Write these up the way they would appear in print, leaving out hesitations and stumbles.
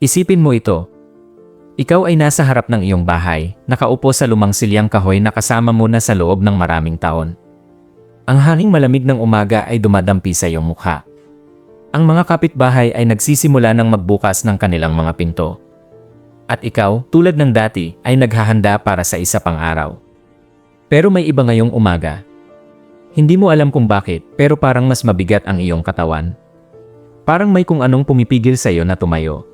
Isipin mo ito. Ikaw ay nasa harap ng iyong bahay, nakaupo sa lumang silyang kahoy na kasama mo na sa loob ng maraming taon. Ang hanging malamig ng umaga ay dumadampi sa iyong mukha. Ang mga kapitbahay ay nagsisimula ng magbukas ng kanilang mga pinto. At ikaw, tulad ng dati, ay naghahanda para sa isa pang araw. Pero may iba ngayong umaga. Hindi mo alam kung bakit, pero parang mas mabigat ang iyong katawan. Parang may kung anong pumipigil sa iyo na tumayo.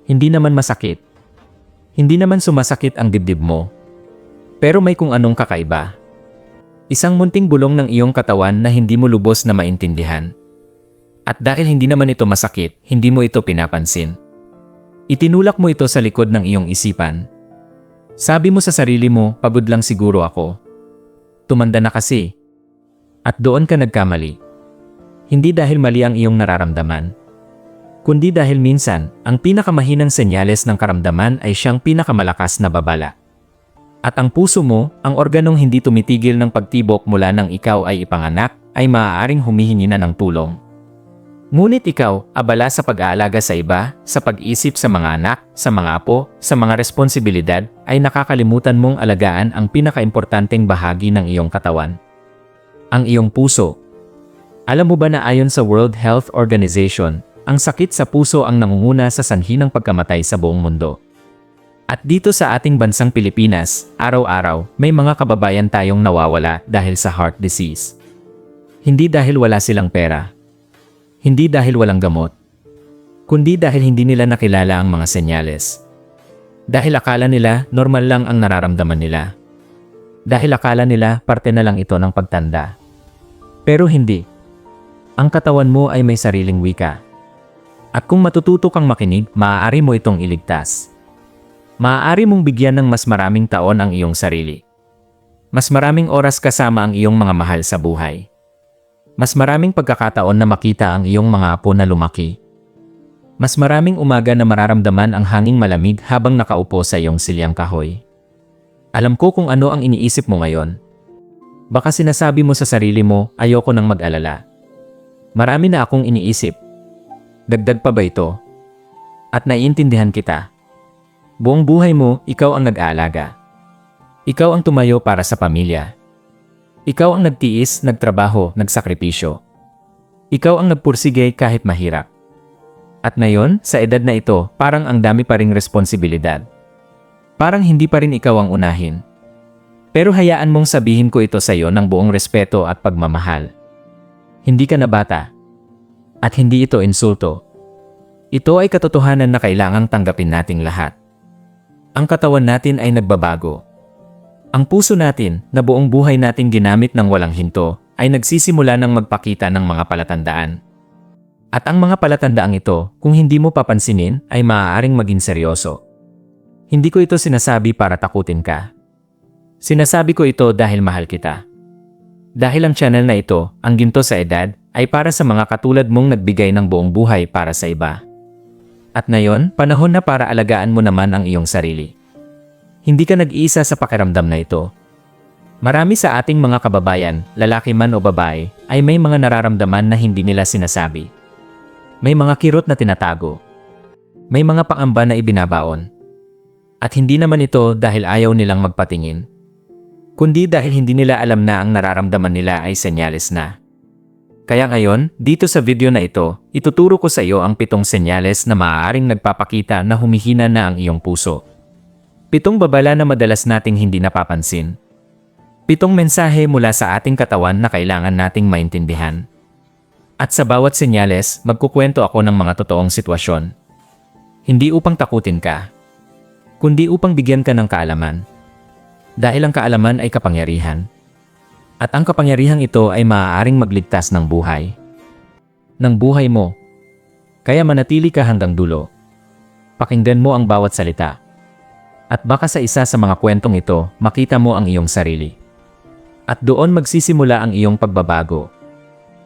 Hindi naman masakit. Hindi naman sumasakit ang dibdib mo. Pero may kung anong kakaiba. Isang munting bulong ng iyong katawan na hindi mo lubos na maintindihan. At dahil hindi naman ito masakit, hindi mo ito pinapansin. Itinulak mo ito sa likod ng iyong isipan. Sabi mo sa sarili mo, pagod lang siguro ako. Tumanda na kasi. At doon ka nagkamali. Hindi dahil mali ang iyong nararamdaman. Kundi dahil minsan, ang pinakamahinang senyales ng karamdaman ay siyang pinakamalakas na babala. At ang puso mo, ang organong hindi tumitigil ng pagtibok mula nang ikaw ay ipanganak, ay maaaring humihingi na ng tulong. Ngunit ikaw, abala sa pag-aalaga sa iba, sa pag-isip sa mga anak, sa mga apo, sa mga responsibilidad, ay nakakalimutan mong alagaan ang pinakaimportanteng bahagi ng iyong katawan. Ang iyong puso. Alam mo ba na ayon sa World Health Organization, ang sakit sa puso ang nangunguna sa sanhi ng pagkamatay sa buong mundo. At dito sa ating bansang Pilipinas, araw-araw, may mga kababayan tayong nawawala dahil sa heart disease. Hindi dahil wala silang pera. Hindi dahil walang gamot. Kundi dahil hindi nila nakilala ang mga senyales. Dahil akala nila normal lang ang nararamdaman nila. Dahil akala nila parte na lang ito ng pagtanda. Pero hindi. Ang katawan mo ay may sariling wika. At kung matututo kang makinig, maaari mo itong iligtas. Maaari mong bigyan ng mas maraming taon ang iyong sarili. Mas maraming oras kasama ang iyong mga mahal sa buhay. Mas maraming pagkakataon na makita ang iyong mga apo na lumaki. Mas maraming umaga na mararamdaman ang hanging malamig habang nakaupo sa iyong silyang kahoy. Alam ko kung ano ang iniisip mo ngayon. Baka sinasabi mo sa sarili mo, ayoko nang mag-alala. Marami na akong iniisip. Dagdag pa ba ito? At naiintindihan kita. Buong buhay mo, ikaw ang nag-aalaga. Ikaw ang tumayo para sa pamilya. Ikaw ang nagtiis, nagtrabaho, nagsakripisyo. Ikaw ang nagpursige kahit mahirap. At ngayon, sa edad na ito, parang ang dami pa ring responsibilidad. Parang hindi pa rin ikaw ang unahin. Pero hayaan mong sabihin ko ito sa iyo ng buong respeto at pagmamahal. Hindi ka na bata. At hindi ito insulto. Ito ay katotohanan na kailangang tanggapin nating lahat. Ang katawan natin ay nagbabago. Ang puso natin, na buong buhay natin ginamit ng walang hinto, ay nagsisimula ng magpakita ng mga palatandaan. At ang mga palatandaang ito, kung hindi mo papansinin, ay maaaring maging seryoso. Hindi ko ito sinasabi para takutin ka. Sinasabi ko ito dahil mahal kita. Dahil ang channel na ito, ang Ginto sa Edad, ay para sa mga katulad mong nagbigay ng buong buhay para sa iba. At ngayon, panahon na para alagaan mo naman ang iyong sarili. Hindi ka nag-iisa sa pakiramdam na ito. Marami sa ating mga kababayan, lalaki man o babae, ay may mga nararamdaman na hindi nila sinasabi. May mga kirot na tinatago. May mga pangamba na ibinabaon. At hindi naman ito dahil ayaw nilang magpatingin. Kundi dahil hindi nila alam na ang nararamdaman nila ay senyales na. Kaya ngayon, dito sa video na ito, ituturo ko sa iyo ang 7 senyales na maaaring nagpapakita na humihina na ang iyong puso. 7 babala na madalas nating hindi napapansin. 7 mensahe mula sa ating katawan na kailangan nating maintindihan. At sa bawat senyales, magkukwento ako ng mga totoong sitwasyon. Hindi upang takutin ka, kundi upang bigyan ka ng kaalaman. Dahil ang kaalaman ay kapangyarihan. At ang kapangyarihang ito ay maaaring magligtas ng buhay. Ng buhay mo. Kaya manatili ka hanggang dulo. Pakinggan mo ang bawat salita. At baka sa isa sa mga kwentong ito, makita mo ang iyong sarili. At doon magsisimula ang iyong pagbabago.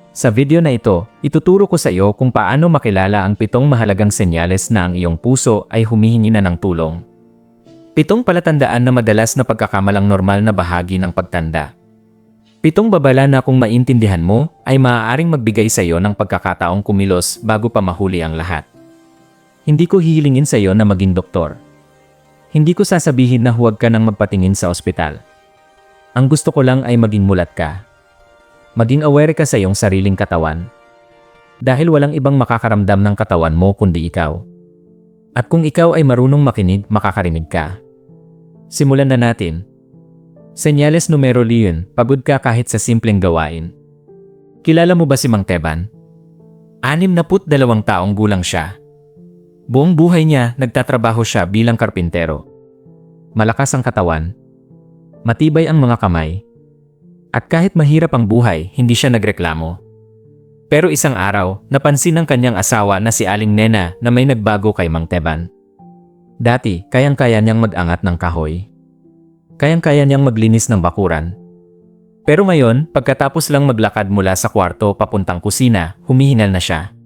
Sa video na ito, ituturo ko sa iyo kung paano makilala ang 7 mahalagang senyales na ang iyong puso ay humihingi na ng tulong. 7 palatandaan na madalas na pagkakamalang normal na bahagi ng pagtanda. 7 babala na kung maintindihan mo, ay maaaring magbigay sa iyo ng pagkakataong kumilos bago pa mahuli ang lahat. Hindi ko hihilingin sa iyo na maging doktor. Hindi ko sasabihin na huwag ka nang magpatingin sa ospital. Ang gusto ko lang ay maging mulat ka. Maging aware ka sa iyong sariling katawan. Dahil walang ibang makakaramdam ng katawan mo kundi ikaw. At kung ikaw ay marunong makinig, makakarinig ka. Simulan na natin. Senyales numero 1, pagod ka kahit sa simpleng gawain. Kilala mo ba si Mang Teban? 62 taong gulang siya. Buong buhay niya, nagtatrabaho siya bilang karpintero. Malakas ang katawan. Matibay ang mga kamay. At kahit mahirap ang buhay, hindi siya nagreklamo. Pero isang araw, napansin ng kanyang asawa na si Aling Nena na may nagbago kay Mang Teban. Dati, kayang-kaya niyang mag-angat ng kahoy. Kayang-kaya niyang maglinis ng bakuran. Pero ngayon, pagkatapos lang maglakad mula sa kwarto papuntang kusina, humihingal na siya.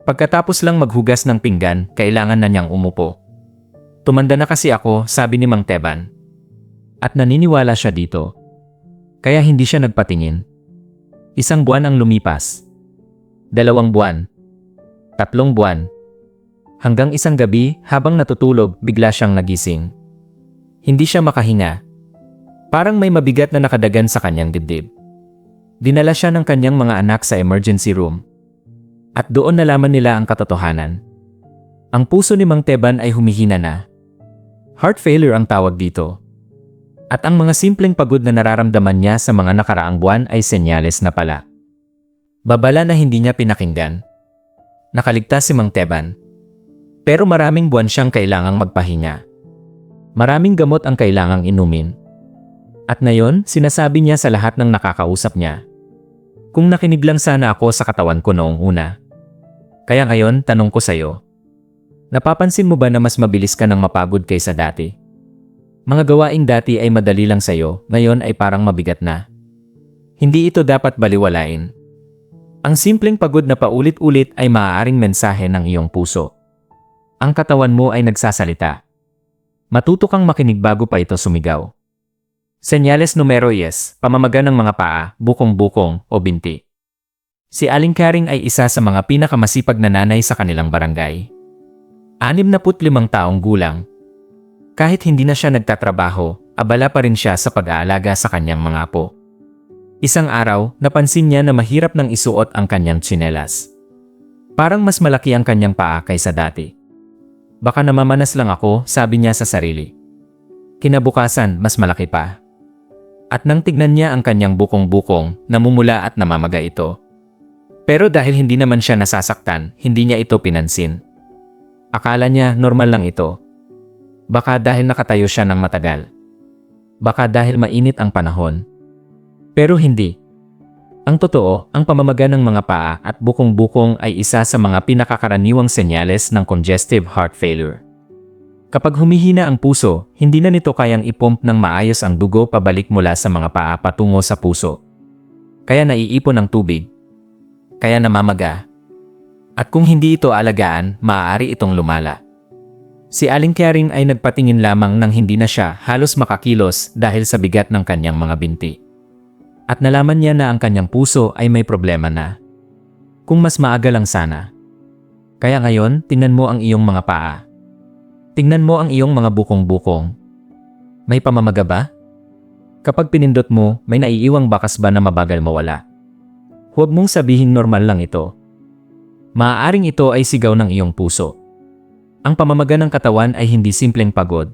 Pagkatapos lang maghugas ng pinggan, kailangan na niyang umupo. Tumanda na kasi ako, sabi ni Mang Teban. At naniniwala siya dito. Kaya hindi siya nagpatingin. 1 buwan ang lumipas. 2 buwan. 3 buwan. Hanggang isang gabi, habang natutulog, bigla siyang nagising. Hindi siya makahinga. Parang may mabigat na nakadagan sa kanyang dibdib. Dinala siya ng kanyang mga anak sa emergency room. At doon nalaman nila ang katotohanan. Ang puso ni Mang Teban ay humihina na. Heart failure ang tawag dito. At ang mga simpleng pagod na nararamdaman niya sa mga nakaraang buwan ay senyales na pala. Babala na hindi niya pinakinggan. Nakaligtas si Mang Teban. Pero maraming buwan siyang kailangang magpahinga. Maraming gamot ang kailangang inumin. At ngayon, sinasabi niya sa lahat ng nakakausap niya. Kung nakinig lang sana ako sa katawan ko noong una. Kaya ngayon, tanong ko sa'yo. Napapansin mo ba na mas mabilis ka nang mapagod kaysa dati? Mga gawaing dati ay madali lang sa'yo, ngayon ay parang mabigat na. Hindi ito dapat baliwalain. Ang simpleng pagod na paulit-ulit ay maaaring mensahe ng iyong puso. Ang katawan mo ay nagsasalita. Matuto kang makinig bago pa ito sumigaw. Senyales numero 10, pamamaga ng mga paa, bukong-bukong o binti. Si Aling Karing ay isa sa mga pinakamasipag na nanay sa kanilang barangay. 65 taong gulang. Kahit hindi na siya nagtatrabaho, abala pa rin siya sa pag-aalaga sa kanyang mga apo. Isang araw, napansin niya na mahirap nang isuot ang kanyang tsinelas. Parang mas malaki ang kanyang paa kaysa dati. Baka namamanas lang ako, sabi niya sa sarili. Kinabukasan, mas malaki pa. At nang tignan niya ang kanyang bukong-bukong, namumula at namamaga ito. Pero dahil hindi naman siya nasasaktan, hindi niya ito pinansin. Akala niya normal lang ito. Baka dahil nakatayo siya ng matagal. Baka dahil mainit ang panahon. Pero hindi. Ang totoo, ang pamamaga ng mga paa at bukong-bukong ay isa sa mga pinakakaraniwang senyales ng congestive heart failure. Kapag humihina ang puso, hindi na nito kayang ipump ng maayos ang dugo pabalik mula sa mga paa patungo sa puso. Kaya naiipon ang tubig. Kaya namamaga. At kung hindi ito alagaan, maaari itong lumala. Si Aling Karing ay nagpatingin lamang nang hindi na siya halos makakilos dahil sa bigat ng kanyang mga binti. At nalaman niya na ang kanyang puso ay may problema na. Kung mas maaga lang sana. Kaya ngayon, tingnan mo ang iyong mga paa. Tingnan mo ang iyong mga bukong-bukong. May pamamaga ba? Kapag pinindot mo, may naiiwang bakas ba na mabagal mawala? Huwag mong sabihin normal lang ito. Maaaring ito ay sigaw ng iyong puso. Ang pamamaga ng katawan ay hindi simpleng pagod.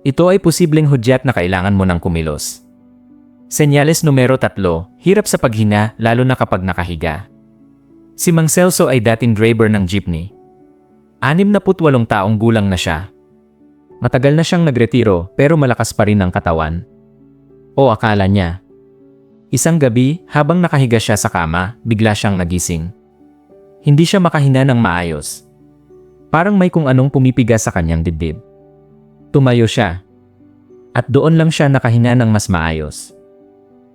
Ito ay posibleng hudyat na kailangan mo ng kumilos. Senyales numero 3, hirap sa paghinga lalo na kapag nakahiga. Si Mang Celso ay dating driver ng jeepney. 68 taong gulang na siya. Matagal na siyang nagretiro pero malakas pa rin ang katawan. O akala niya. Isang gabi, habang nakahiga siya sa kama, bigla siyang nagising. Hindi siya makahinga ng maayos. Parang may kung anong pumipiga sa kanyang dibdib. Tumayo siya. At doon lang siya nakahinga ng mas maayos.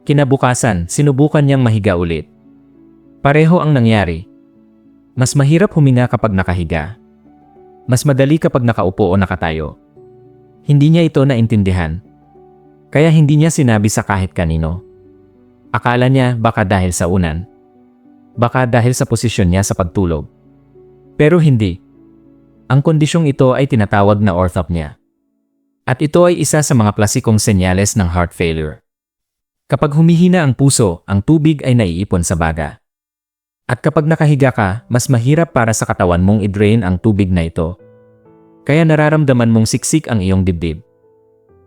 Kinabukasan, sinubukan niyang mahiga ulit. Pareho ang nangyari. Mas mahirap huminga kapag nakahiga. Mas madali kapag nakaupo o nakatayo. Hindi niya ito naintindihan. Kaya hindi niya sinabi sa kahit kanino. Akala niya baka dahil sa unan. Baka dahil sa posisyon niya sa pagtulog. Pero hindi. Ang kondisyong ito ay tinatawag na orthopnea. At ito ay isa sa mga klasikong senyales ng heart failure. Kapag humihina ang puso, ang tubig ay naiipon sa baga. At kapag nakahiga ka, mas mahirap para sa katawan mong i-drain ang tubig na ito. Kaya nararamdaman mong siksik ang iyong dibdib.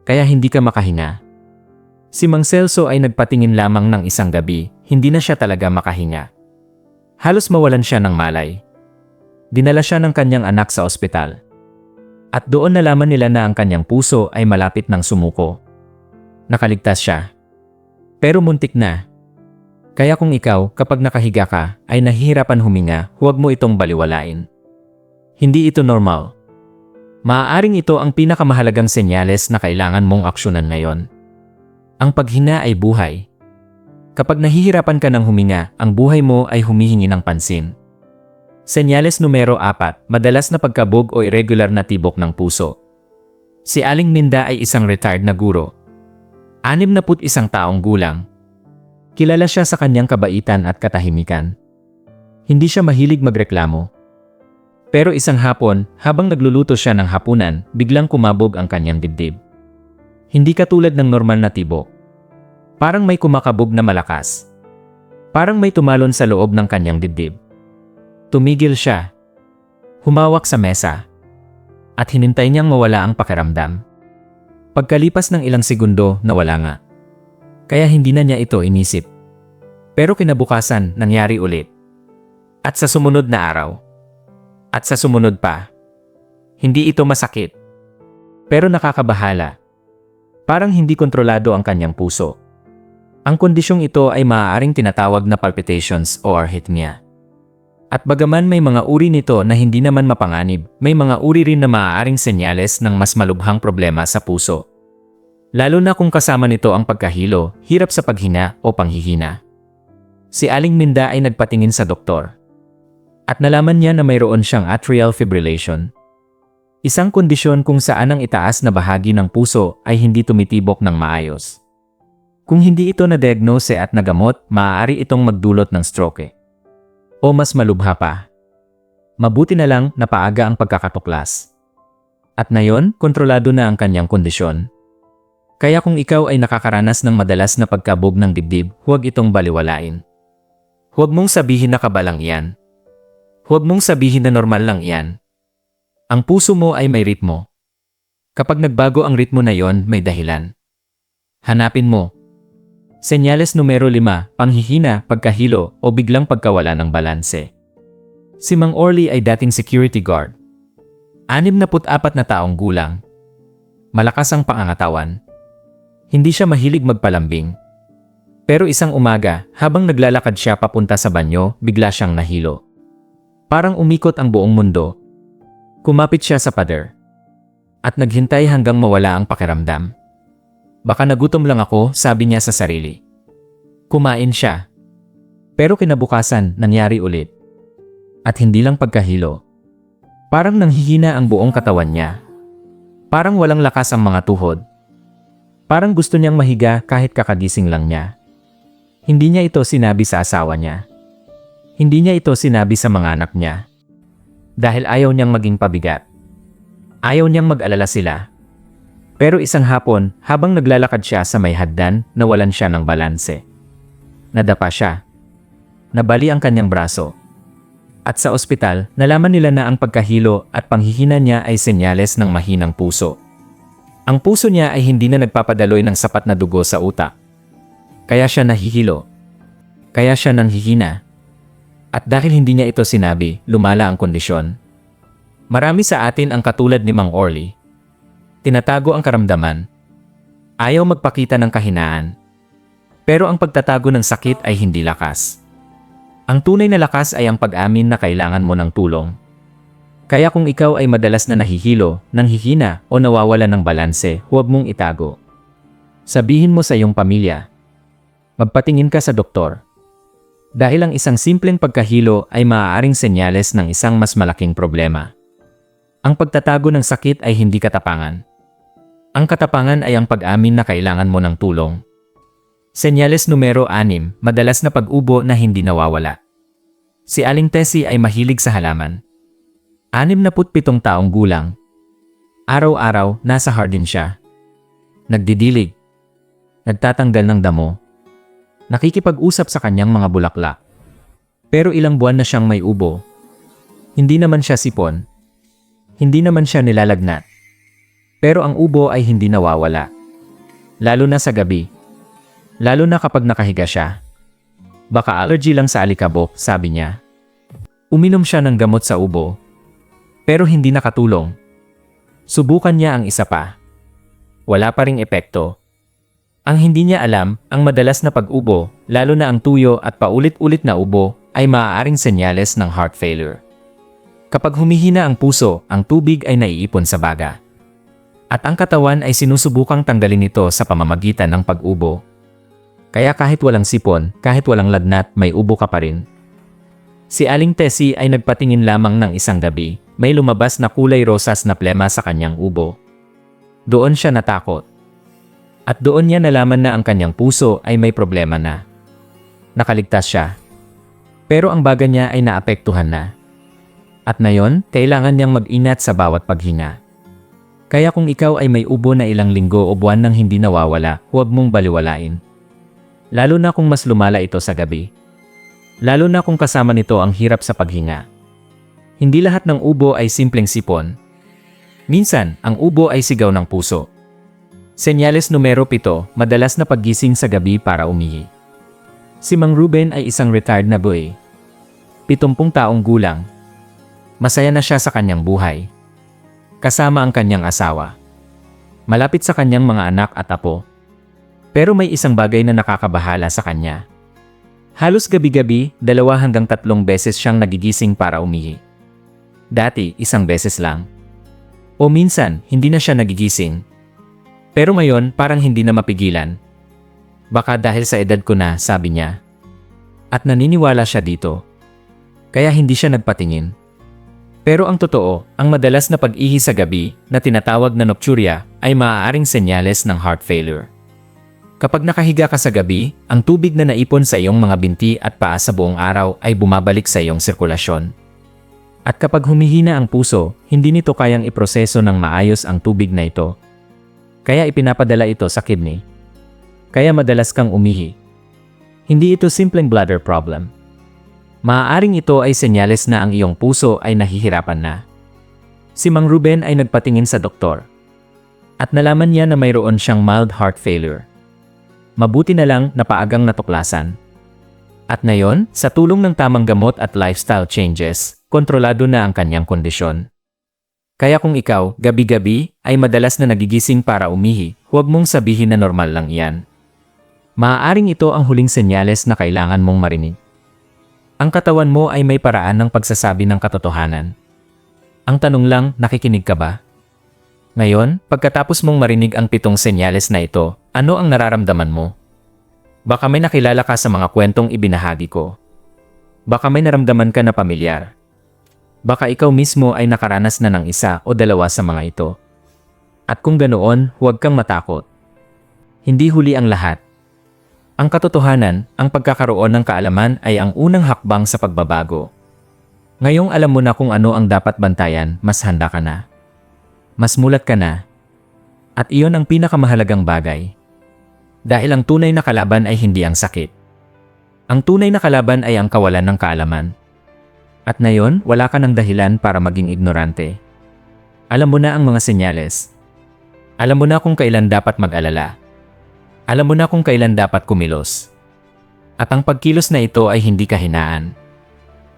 Kaya hindi ka makahinga. Si Mang Celso ay nagpatingin lamang ng isang gabi, hindi na siya talaga makahinga. Halos mawalan siya ng malay. Dinala siya ng kanyang anak sa ospital. At doon nalaman nila na ang kanyang puso ay malapit ng sumuko. Nakaligtas siya. Pero muntik na. Kaya kung ikaw, kapag nakahiga ka, ay nahihirapan huminga, huwag mo itong baliwalain. Hindi ito normal. Maaaring ito ang pinakamahalagang senyales na kailangan mong aksyonan ngayon. Ang paghina ay buhay. Kapag nahihirapan ka ng huminga, ang buhay mo ay humihingi ng pansin. Senyales numero 4, madalas na pagkabog o irregular na tibok ng puso. Si Aling Minda ay isang retired na guro. 61 taong gulang. Kilala siya sa kanyang kabaitan at katahimikan. Hindi siya mahilig magreklamo. Pero isang hapon, habang nagluluto siya ng hapunan, biglang kumabog ang kanyang dibdib. Hindi katulad ng normal na tibok. Parang may kumakabog na malakas. Parang may tumalon sa loob ng kanyang dibdib. Tumigil siya. Humawak sa mesa. At hinintay niyang mawala ang pakiramdam. Pagkalipas ng ilang segundo, nawala nga. Kaya hindi na niya ito inisip. Pero kinabukasan, nangyari ulit. At sa sumunod na araw. At sa sumunod pa. Hindi ito masakit. Pero nakakabahala. Parang hindi kontrolado ang kanyang puso. Ang kondisyong ito ay maaaring tinatawag na palpitations o arrhythmia. At bagaman may mga uri nito na hindi naman mapanganib, may mga uri rin na maaaring senyales ng mas malubhang problema sa puso. Lalo na kung kasama nito ang pagkahilo, hirap sa paghina o panghihina. Si Aling Minda ay nagpatingin sa doktor. At nalaman niya na mayroon siyang atrial fibrillation. Isang kondisyon kung saan ang itaas na bahagi ng puso ay hindi tumitibok ng maayos. Kung hindi ito na-diagnose at nagamot, maaari itong magdulot ng stroke. O mas malubha pa. Mabuti na lang na paaga ang pagkakatuklas. At ngayon, kontrolado na ang kanyang kondisyon. Kaya kung ikaw ay nakakaranas ng madalas na pagkabog ng dibdib, huwag itong baliwalain. Huwag mong sabihin na kaba lang iyan. Huwag mong sabihin na normal lang iyan. Ang puso mo ay may ritmo. Kapag nagbago ang ritmo na yon, may dahilan. Hanapin mo. Senyales numero 5, panghihina, pagkahilo o biglang pagkawala ng balanse. Si Mang Orly ay dating security guard. 64 na taong gulang. Malakas ang pangangatawan. Hindi siya mahilig magpalambing. Pero isang umaga, habang naglalakad siya papunta sa banyo, bigla siyang nahilo. Parang umikot ang buong mundo. Kumapit siya sa pader. At naghintay hanggang mawala ang pakiramdam. Baka nagutom lang ako, sabi niya sa sarili. Kumain siya. Pero kinabukasan, nangyari ulit. At hindi lang pagkahilo. Parang nanghihina ang buong katawan niya. Parang walang lakas ang mga tuhod. Parang gusto niyang mahiga kahit kakagising lang niya. Hindi niya ito sinabi sa asawa niya. Hindi niya ito sinabi sa mga anak niya. Dahil ayaw niyang maging pabigat. Ayaw niyang mag-alala sila. Pero isang hapon, habang naglalakad siya sa may hagdan, nawalan siya ng balanse. Nadapa siya. Nabali ang kanyang braso. At sa ospital, nalaman nila na ang pagkahilo at panghihina niya ay senyales ng mahinang puso. Ang puso niya ay hindi na nagpapadaloy ng sapat na dugo sa utak. Kaya siya nahihilo. Kaya siya nanghihina. At dahil hindi niya ito sinabi, lumala ang kondisyon. Marami sa atin ang katulad ni Mang Orly. Tinatago ang karamdaman. Ayaw magpakita ng kahinaan. Pero ang pagtatago ng sakit ay hindi lakas. Ang tunay na lakas ay ang pag-amin na kailangan mo ng tulong. Kaya kung ikaw ay madalas na nahihilo, nanghihina o nawawala ng balanse, huwag mong itago. Sabihin mo sa iyong pamilya. Magpatingin ka sa doktor. Dahil ang isang simpleng pagkahilo ay maaaring senyales ng isang mas malaking problema. Ang pagtatago ng sakit ay hindi katapangan. Ang katapangan ay ang pag-amin na kailangan mo ng tulong. Senyales numero 6, madalas na pag-ubo na hindi nawawala. Si Aling Tessie ay mahilig sa halaman. 67 taong gulang. Araw-araw, nasa hardin siya. Nagdidilig. Nagtatanggal ng damo. Nakikipag-usap sa kanyang mga bulaklak. Pero ilang buwan na siyang may ubo. Hindi naman siya sipon. Hindi naman siya nilalagnat. Pero ang ubo ay hindi nawawala. Lalo na sa gabi. Lalo na kapag nakahiga siya. Baka allergy lang sa alikabok, sabi niya. Uminom siya ng gamot sa ubo. Pero hindi nakatulong. Subukan niya ang isa pa. Wala pa ring epekto. Ang hindi niya alam, ang madalas na pag-ubo, lalo na ang tuyo at paulit-ulit na ubo, ay maaaring senyales ng heart failure. Kapag humihina ang puso, ang tubig ay naiipon sa baga. At ang katawan ay sinusubukang tanggalin ito sa pamamagitan ng pag-ubo. Kaya kahit walang sipon, kahit walang lagnat, may ubo ka pa rin. Si Aling Tessie ay nagpatingin lamang ng isang gabi, may lumabas na kulay rosas na plema sa kanyang ubo. Doon siya natakot. At doon niya nalaman na ang kanyang puso ay may problema na. Nakaligtas siya. Pero ang baga niya ay naapektuhan na. At ngayon, kailangan niyang mag-ingat sa bawat paghinga. Kaya kung ikaw ay may ubo na ilang linggo o buwan nang hindi nawawala, huwag mong baliwalain. Lalo na kung mas lumala ito sa gabi. Lalo na kung kasama nito ang hirap sa paghinga. Hindi lahat ng ubo ay simpleng sipon. Minsan, ang ubo ay sigaw ng puso. Senyales numero 7, madalas na paggising sa gabi para umihi. Si Mang Ruben ay isang retired na boy. 70 taong gulang. Masaya na siya sa kanyang buhay. Kasama ang kanyang asawa. Malapit sa kanyang mga anak at apo. Pero may isang bagay na nakakabahala sa kanya. Halos gabi-gabi, 2 hanggang 3 beses siyang nagigising para umihi. Dati, 1 beses lang. O minsan, hindi na siya nagigising. Pero ngayon, parang hindi na mapigilan. Baka dahil sa edad ko na, sabi niya. At naniniwala siya dito. Kaya hindi siya nagpatingin. Pero ang totoo, ang madalas na pag-ihi sa gabi, na tinatawag na nocturia, ay maaaring senyales ng heart failure. Kapag nakahiga ka sa gabi, ang tubig na naipon sa iyong mga binti at paa sa buong araw ay bumabalik sa iyong sirkulasyon. At kapag humihina ang puso, hindi nito kayang iproseso ng maayos ang tubig na ito. Kaya ipinapadala ito sa kidney. Kaya madalas kang umihi. Hindi ito simpleng bladder problem. Maaaring ito ay senyales na ang iyong puso ay nahihirapan na. Si Mang Ruben ay nagpatingin sa doktor. At nalaman niya na mayroon siyang mild heart failure. Mabuti na lang na paagang natuklasan. At ngayon, sa tulong ng tamang gamot at lifestyle changes, kontrolado na ang kanyang kondisyon. Kaya kung ikaw, gabi-gabi, ay madalas na nagigising para umihi, huwag mong sabihin na normal lang iyan. Maaaring ito ang huling senyales na kailangan mong marinig. Ang katawan mo ay may paraan ng pagsasabi ng katotohanan. Ang tanong lang, nakikinig ka ba? Ngayon, pagkatapos mong marinig ang 7 senyales na ito, ano ang nararamdaman mo? Baka may nakilala ka sa mga kwentong ibinahagi ko. Baka may naramdaman ka na pamilyar. Baka ikaw mismo ay nakaranas na ng 1 o 2 sa mga ito. At kung ganoon, huwag kang matakot. Hindi huli ang lahat. Ang katotohanan, ang pagkakaroon ng kaalaman ay ang unang hakbang sa pagbabago. Ngayong alam mo na kung ano ang dapat bantayan, mas handa ka na. Mas mulat ka na. At iyon ang pinakamahalagang bagay. Dahil ang tunay na kalaban ay hindi ang sakit. Ang tunay na kalaban ay ang kawalan ng kaalaman. At ngayon, wala ka ng dahilan para maging ignorante. Alam mo na ang mga senyales. Alam mo na kung kailan dapat mag-alala. Alam mo na kung kailan dapat kumilos. At ang pagkilos na ito ay hindi kahinaan.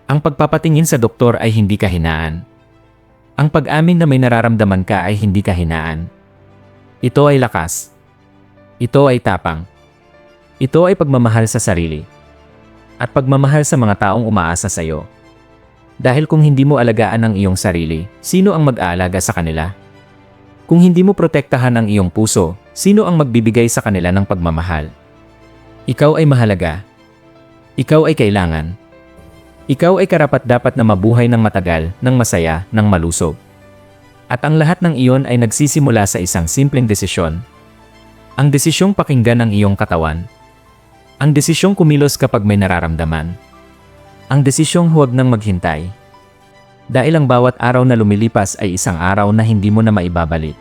Ang pagpapatingin sa doktor ay hindi kahinaan. Ang pag-amin na may nararamdaman ka ay hindi kahinaan. Ito ay lakas. Ito ay tapang. Ito ay pagmamahal sa sarili. At pagmamahal sa mga taong umaasa sa iyo. Dahil kung hindi mo alagaan ang iyong sarili, sino ang mag-aalaga sa kanila? Kung hindi mo protektahan ang iyong puso, sino ang magbibigay sa kanila ng pagmamahal? Ikaw ay mahalaga. Ikaw ay kailangan. Ikaw ay karapat-dapat na mabuhay ng matagal, ng masaya, ng malusog. At ang lahat ng iyon ay nagsisimula sa isang simpleng desisyon. Ang desisyong pakinggan ang iyong katawan. Ang desisyong kumilos kapag may nararamdaman. Ang desisyong huwag nang maghintay. Dahil ang bawat araw na lumilipas ay isang araw na hindi mo na maibabalik.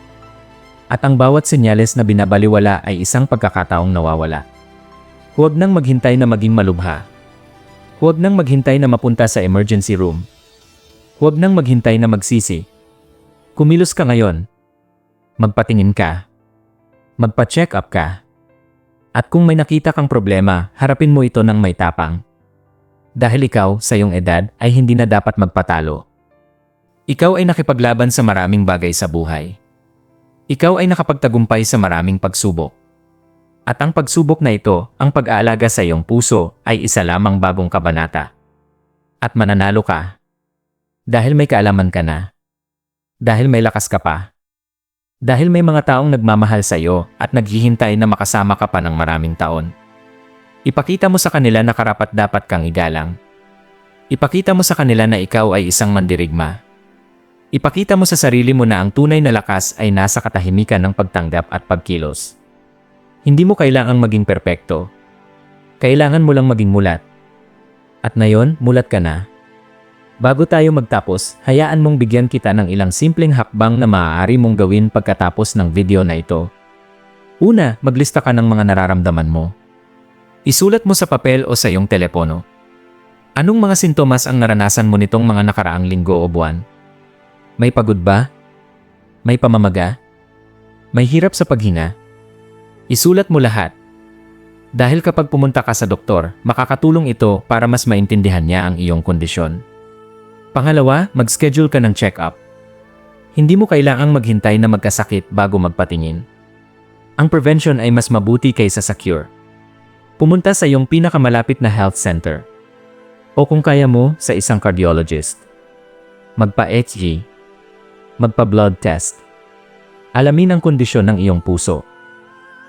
At ang bawat senyales na binabaliwala ay isang pagkakataong nawawala. Huwag nang maghintay na maging malubha. Huwag nang maghintay na mapunta sa emergency room. Huwag nang maghintay na magsisi. Kumilos ka ngayon. Magpatingin ka. Magpa-check up ka. At kung may nakita kang problema, harapin mo ito ng may tapang. Dahil ikaw, sa iyong edad, ay hindi na dapat magpatalo. Ikaw ay nakipaglaban sa maraming bagay sa buhay. Ikaw ay nakapagtagumpay sa maraming pagsubok. At ang pagsubok na ito, ang pag-aalaga sa iyong puso, ay isa lamang bagong kabanata. At mananalo ka. Dahil may kaalaman ka na. Dahil may lakas ka pa. Dahil may mga taong nagmamahal sa iyo at naghihintay na makasama ka pa ng maraming taon. Ipakita mo sa kanila na karapat-dapat kang igalang. Ipakita mo sa kanila na ikaw ay isang mandirigma. Ipakita mo sa sarili mo na ang tunay na lakas ay nasa katahimikan ng pagtanggap at pagkilos. Hindi mo kailangang maging perpekto. Kailangan mo lang maging mulat. At ngayon, mulat ka na. Bago tayo magtapos, hayaan mong bigyan kita ng ilang simpleng hakbang na maaari mong gawin pagkatapos ng video na ito. Una, maglista ka ng mga nararamdaman mo. Isulat mo sa papel o sa iyong telepono. Anong mga sintomas ang naranasan mo nitong mga nakaraang linggo o buwan? May pagod ba? May pamamaga? May hirap sa paghinga? Isulat mo lahat. Dahil kapag pumunta ka sa doktor, makakatulong ito para mas maintindihan niya ang iyong kondisyon. Pangalawa, mag-schedule ka ng check-up. Hindi mo kailangang maghintay na magkasakit bago magpatingin. Ang prevention ay mas mabuti kaysa sa cure. Pumunta sa iyong pinakamalapit na health center. O kung kaya mo, sa isang cardiologist. Magpa-HG. Magpa-blood test. Alamin ang kondisyon ng iyong puso.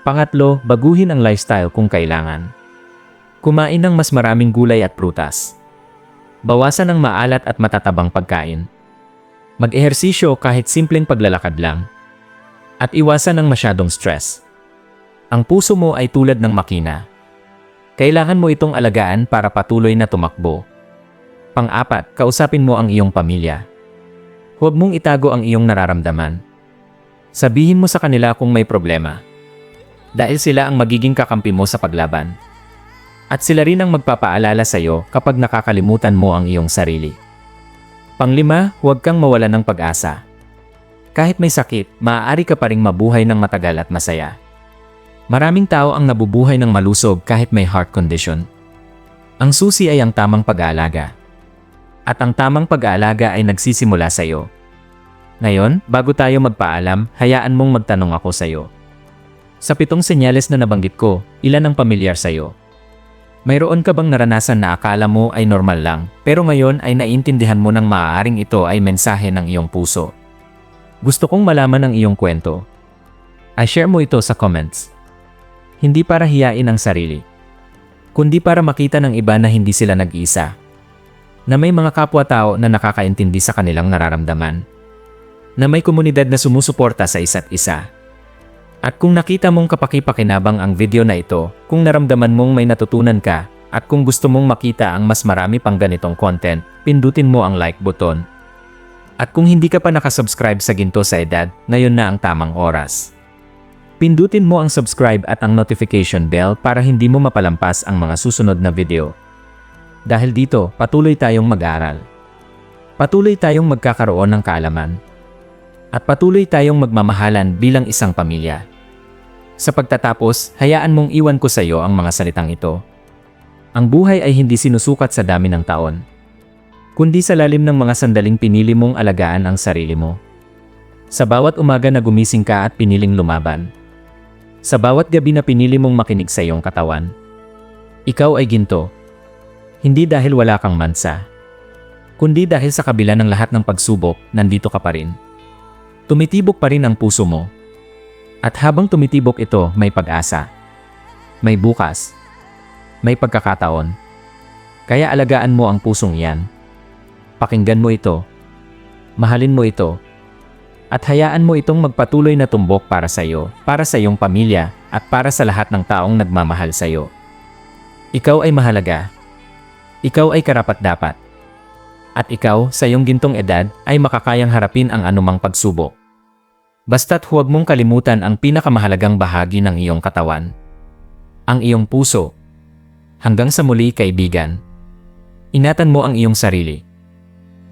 Pangatlo, baguhin ang lifestyle kung kailangan. Kumain ng mas maraming gulay at prutas. Bawasan ang maalat at matatabang pagkain. Mag-ehersisyo kahit simpleng paglalakad lang. At iwasan ang masyadong stress. Ang puso mo ay tulad ng makina. Kailangan mo itong alagaan para patuloy na tumakbo. Pang-apat, kausapin mo ang iyong pamilya. Huwag mong itago ang iyong nararamdaman. Sabihin mo sa kanila kung may problema. Dahil sila ang magiging kakampi mo sa paglaban. At sila rin ang magpapaalala sa iyo kapag nakakalimutan mo ang iyong sarili. Panglima, huwag kang mawalan ng pag-asa. Kahit may sakit, maaari ka pa ring mabuhay ng matagal at masaya. Maraming tao ang nabubuhay ng malusog kahit may heart condition. Ang susi ay ang tamang pag-aalaga. At ang tamang pag-aalaga ay nagsisimula sa iyo. Ngayon, bago tayo magpaalam, hayaan mong magtanong ako sa iyo. Sa 7 senyales na nabanggit ko, ilan ang pamilyar sa iyo? Mayroon ka bang naranasan na akala mo ay normal lang, pero ngayon ay naiintindihan mo nang maaaring ito ay mensahe ng iyong puso? Gusto kong malaman ang iyong kwento. I-share mo ito sa comments. Hindi para hiyain ang sarili, kundi para makita ng iba na hindi sila nag-iisa. Na may mga kapwa-tao na nakakaintindi sa kanilang nararamdaman. Na may komunidad na sumusuporta sa isa't isa. At kung nakita mong kapaki-pakinabang ang video na ito, kung naramdaman mong may natutunan ka, at kung gusto mong makita ang mas marami pang ganitong content, pindutin mo ang like button. At kung hindi ka pa nakasubscribe sa Ginto sa Edad, ngayon na ang tamang oras. Pindutin mo ang subscribe at ang notification bell para hindi mo mapalampas ang mga susunod na video. Dahil dito, patuloy tayong mag-aaral. Patuloy tayong magkakaroon ng kaalaman. At patuloy tayong magmamahalan bilang isang pamilya. Sa pagtatapos, hayaan mong iwan ko sa iyo ang mga salitang ito. Ang buhay ay hindi sinusukat sa dami ng taon, kundi sa lalim ng mga sandaling pinili mong alagaan ang sarili mo. Sa bawat umaga na gumising ka at piniling lumaban. Sa bawat gabi na pinili mong makinig sa iyong katawan. Ikaw ay ginto. Hindi dahil wala kang mansa, kundi dahil sa kabila ng lahat ng pagsubok, nandito ka pa rin. Tumitibok pa rin ang puso mo. At habang tumitibok ito, may pag-asa. May bukas. May pagkakataon. Kaya alagaan mo ang pusong iyan. Pakinggan mo ito. Mahalin mo ito. At hayaan mo itong magpatuloy na tumbok para sa iyo, para sa iyong pamilya, at para sa lahat ng taong nagmamahal sa iyo. Ikaw ay mahalaga. Ikaw ay karapat-dapat. At ikaw, sa iyong gintong edad, ay makakayang harapin ang anumang pagsubok. Basta't huwag mong kalimutan ang pinakamahalagang bahagi ng iyong katawan. Ang iyong puso. Hanggang sa muli, kaibigan. Ingatan mo ang iyong sarili.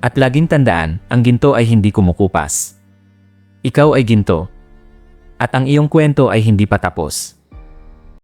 At laging tandaan, ang ginto ay hindi kumukupas. Ikaw ay ginto. At ang iyong kwento ay hindi pa tapos.